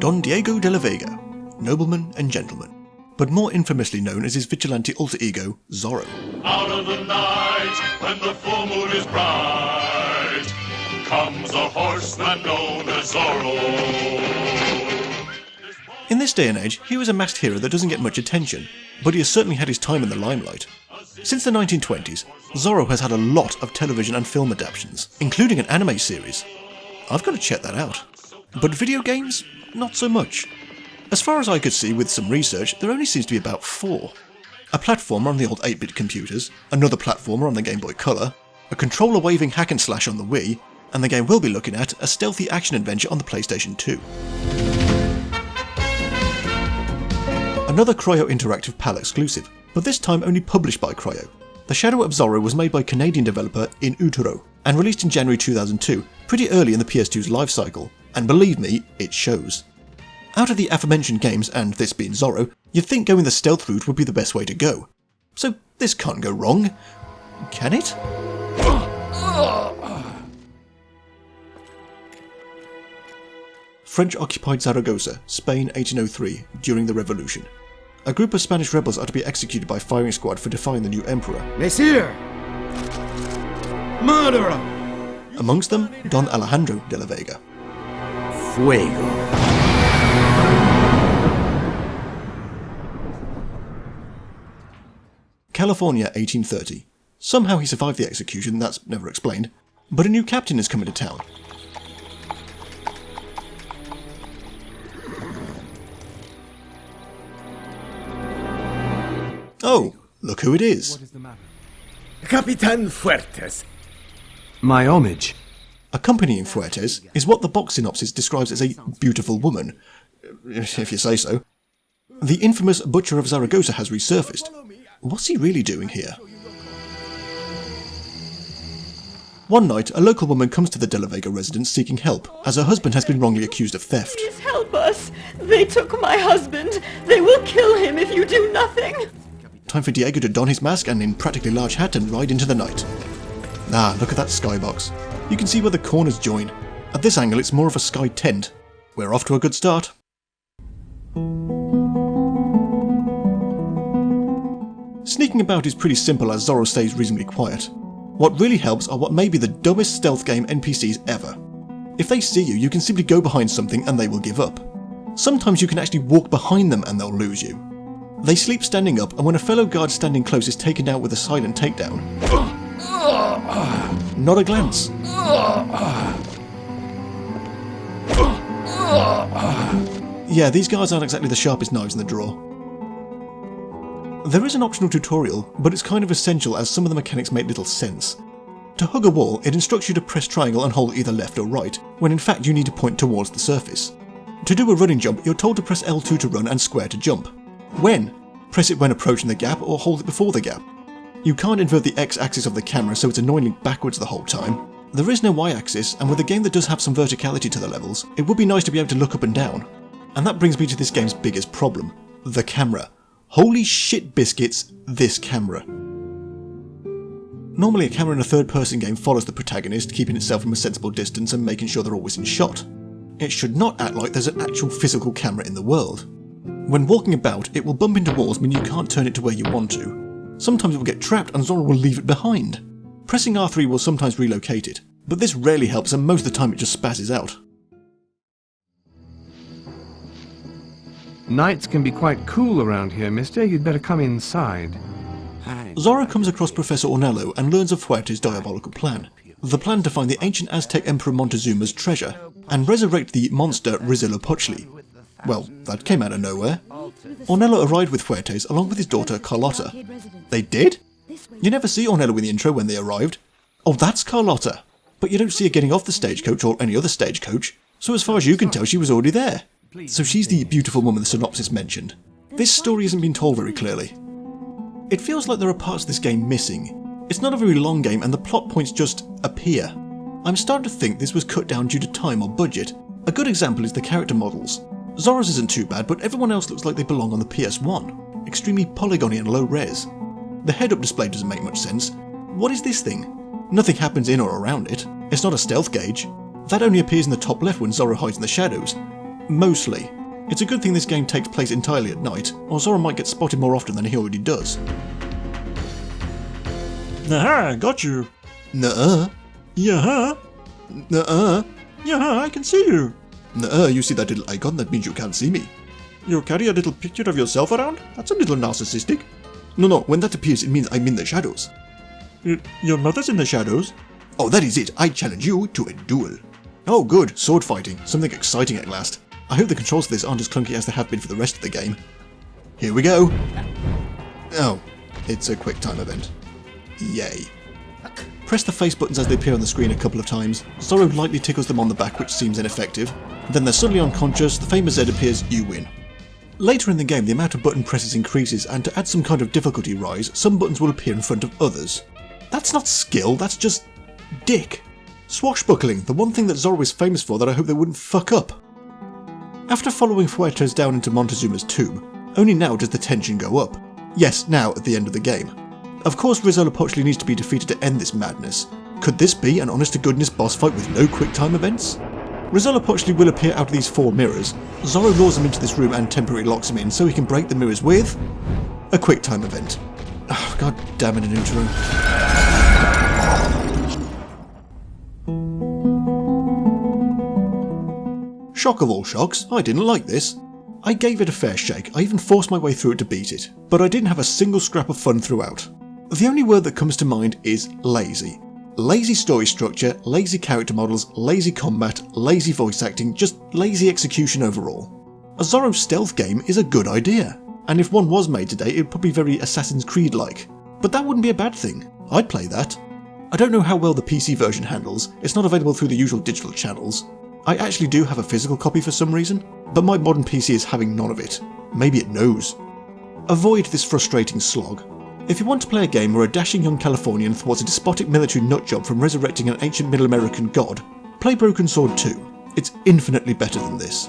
Don Diego de la Vega, nobleman and gentleman, but more infamously known as his vigilante alter ego, Zorro. Out of the night, when the full moon is bright, comes a horseman known as Zorro. In this day and age, he was a masked hero that doesn't get much attention, but he has certainly had his time in the limelight. Since the 1920s, Zorro has had a lot of television and film adaptations, including an anime series. I've got to check that out. But video games? Not so much. As far as I could see with some research, there only seems to be about 4. A platformer on the old 8-bit computers, another platformer on the Game Boy Color, a controller-waving hack and slash on the Wii, and the game we'll be looking at, a stealthy action-adventure on the PlayStation 2. Another Cryo Interactive PAL exclusive, but this time only published by Cryo. The Shadow of Zorro was made by Canadian developer In Utero, and released in January 2002, pretty early in the PS2's life cycle, and believe me, it shows. Out of the aforementioned games, and this being Zorro, you'd think going the stealth route would be the best way to go. So this can't go wrong, can it? French-occupied Zaragoza, Spain 1803, during the Revolution. A group of Spanish rebels are to be executed by firing squad for defying the new emperor. Messieurs! Murderer! Amongst them, Don Alejandro de la Vega. Fuego. California 1830. Somehow he survived the execution, that's never explained, but a new captain is coming to town. Oh, look who it is. What is the matter? Capitan Fuertes. My homage. Accompanying Fuertes is what the box synopsis describes as a beautiful woman, if you say so. The infamous Butcher of Zaragoza has resurfaced. What's he really doing here? One night, a local woman comes to the De La Vega residence seeking help, as her husband has been wrongly accused of theft. Please help us! They took my husband! They will kill him if you do nothing! Time for Diego to don his mask and in practically large hat and ride into the night. Ah, look at that skybox. You can see where the corners join. At this angle it's more of a sky tent. We're off to a good start. Sneaking about is pretty simple as Zorro stays reasonably quiet. What really helps are what may be the dumbest stealth game NPCs ever. If they see you, you can simply go behind something and they will give up. Sometimes you can actually walk behind them and they'll lose you. They sleep standing up, and when a fellow guard standing close is taken out with a silent takedown, not a glance. Yeah, these guards aren't exactly the sharpest knives in the drawer. There is an optional tutorial, but it's kind of essential as some of the mechanics make little sense. To hug a wall, it instructs you to press triangle and hold either left or right, when in fact you need to point towards the surface. To do a running jump, you're told to press L2 to run and square to jump. When? Press it when approaching the gap or hold it before the gap. You can't invert the X-axis of the camera, so it's annoyingly backwards the whole time. There is no Y-axis, and with a game that does have some verticality to the levels, it would be nice to be able to look up and down. And that brings me to this game's biggest problem, the camera. Holy shit biscuits, this camera. Normally a camera in a third-person game follows the protagonist, keeping itself from a sensible distance and making sure they're always in shot. It should not act like there's an actual physical camera in the world. When walking about, it will bump into walls meaning you can't turn it to where you want to. Sometimes it will get trapped and Zorro will leave it behind. Pressing R3 will sometimes relocate it, but this rarely helps and most of the time it just spazzes out. Nights can be quite cool around here, mister. You'd better come inside. Zorro comes across Professor Ornello and learns of Fuerte's diabolical plan. The plan to find the ancient Aztec Emperor Montezuma's treasure and resurrect the monster Huitzilopochtli. Well, that came out of nowhere. Ornello arrived with Fuertes along with his daughter Carlotta. They did? You never see Ornello in the intro when they arrived. Oh, that's Carlotta. But you don't see her getting off the stagecoach or any other stagecoach, so as far as you can tell she was already there. So she's the beautiful woman the synopsis mentioned. This story hasn't been told very clearly. It feels like there are parts of this game missing. It's not a very long game and the plot points just appear. I'm starting to think this was cut down due to time or budget. A good example is the character models. Zorro's isn't too bad, but everyone else looks like they belong on the PS1. Extremely polygony and low res. The head-up display doesn't make much sense. What is this thing? Nothing happens in or around it. It's not a stealth gauge. That only appears in the top left when Zorro hides in the shadows. Mostly. It's a good thing this game takes place entirely at night, or Zorro might get spotted more often than he already does. Aha, got you. Nuh-uh. Yeah. Nuh-uh. Yeah, I can see you. Nuh-uh, you see that little icon? That means you can't see me. You carry a little picture of yourself around? That's a little narcissistic. No, when that appears, it means I'm in the shadows. Your mother's in the shadows. Oh, that is it. I challenge you to a duel. Oh, good. Sword fighting. Something exciting at last. I hope the controls for this aren't as clunky as they have been for the rest of the game. Here we go. Oh, it's a quick time event. Yay. Press the face buttons as they appear on the screen a couple of times. Zorro lightly tickles them on the back, which seems ineffective. Then they're suddenly unconscious, the famous Z appears, you win. Later in the game, the amount of button presses increases, and to add some kind of difficulty rise, some buttons will appear in front of others. That's not skill, that's just dick. Swashbuckling, the one thing that Zorro is famous for that I hope they wouldn't fuck up. After following Fuertes down into Montezuma's tomb, only now does the tension go up. Yes, now at the end of the game. Of course Huitzilopochtli needs to be defeated to end this madness. Could this be an honest-to-goodness boss fight with no quick-time events? Huitzilopochtli will appear out of these 4 mirrors. Zorro lures him into this room and temporarily locks him in so he can break the mirrors with a quick-time event. Oh, god damn it, an intro. Shock of all shocks, I didn't like this. I gave it a fair shake, I even forced my way through it to beat it, but I didn't have a single scrap of fun throughout. The only word that comes to mind is lazy. Lazy story structure, lazy character models, lazy combat, lazy voice acting, just lazy execution overall. A Zorro stealth game is a good idea, and if one was made today it would probably be very Assassin's Creed-like. But that wouldn't be a bad thing, I'd play that. I don't know how well the PC version handles, it's not available through the usual digital channels. I actually do have a physical copy for some reason, but my modern PC is having none of it. Maybe it knows. Avoid this frustrating slog. If you want to play a game where a dashing young Californian thwarts a despotic military nutjob from resurrecting an ancient Middle American god, play Broken Sword 2. It's infinitely better than this.